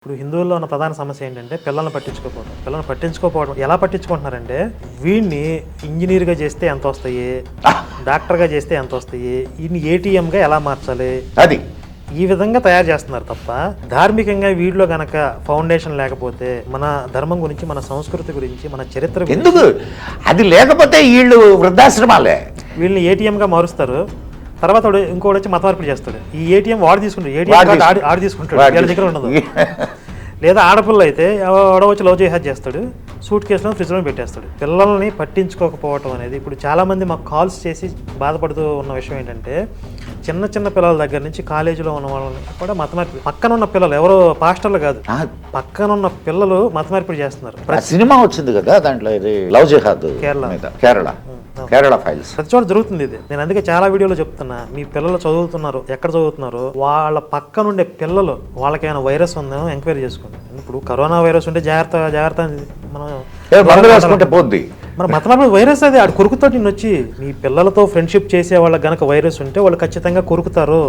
ఇప్పుడు హిందువుల్లో ఉన్న ప్రధాన సమస్య ఏంటంటే పిల్లల్ని పట్టించుకోకపోవడం ఎలా పట్టించుకుంటున్నారంటే వీడిని ఇంజనీర్గా చేస్తే ఎంత వస్తాయి, డాక్టర్గా చేస్తే ఎంత వస్తాయి, వీడిని ఏటీఎంగా ఎలా మార్చాలి, అది ఈ విధంగా తయారు చేస్తున్నారు తప్ప ధార్మికంగా వీడిలో గనక ఫౌండేషన్ లేకపోతే మన ధర్మం గురించి, మన సంస్కృతి గురించి, మన చరిత్ర గురించి ఎందుకు అది లేకపోతే వీళ్ళు వృద్ధాశ్రమాలే వీళ్ళని ఏటీఎంగా మారుస్తారు. తర్వాత ఇంకోటి వచ్చి మత మార్పిడి చేస్తాడు. ఈ ఏటీఎం వాడు తీసుకుంటాడు, ఏటీఎం కార్డు ఆడి తీసుకుంటాడు, వీళ్ళ దగ్గర ఉండదు. లేదా ఆడపిల్ల అయితే ఎవడో వచ్చి లవ్ జిహాద్ చేస్తాడు, సూట్ కేసులో ఫ్రిడ్జ్లో పెట్టేస్తాడు. పిల్లల్ని పట్టించుకోకపోవటం అనేది ఇప్పుడు చాలామంది మాకు కాల్స్ చేసి బాధపడుతూ ఉన్న విషయం ఏంటంటే చిన్న చిన్న పిల్లల దగ్గర నుంచి కాలేజీలో ఉన్న వాళ్ళని కూడా మత మార్పిడి, పక్కన ఉన్న పిల్లలు ఎవరో పాస్టర్లు కాదు, పక్కన ఉన్న పిల్లలు మత మార్పిడి చేస్తున్నారు. సినిమా వచ్చింది కదా దాంట్లో, ఇది లవ్ జిహాద్ కేరళ ఫైల్స్ ప్రతి చోట జరుగుతుంది ఇది. నేను అందుకే చాలా వీడియోలో చెప్తున్నా, మీ పిల్లలు చదువుతున్నారు, ఎక్కడ చదువుతున్నారు, వాళ్ళ పక్కనుండే పిల్లలు వాళ్ళకేమైనా వైరస్ ఉందేమో ఎంక్వైరీ చేసుకోండి. ఇప్పుడు కరోనా వైరస్ ఉంటే జాగ్రత్త మనం పోద్ది. మన మతమార్పు వైరస్ అది ఆడు కొరుకుతాడు. నిన్ను వచ్చి మీ పిల్లలతో ఫ్రెండ్షిప్ చేసే వాళ్ళకి గనక వైరస్ ఉంటే వాళ్ళు ఖచ్చితంగా కొరుకుతారు.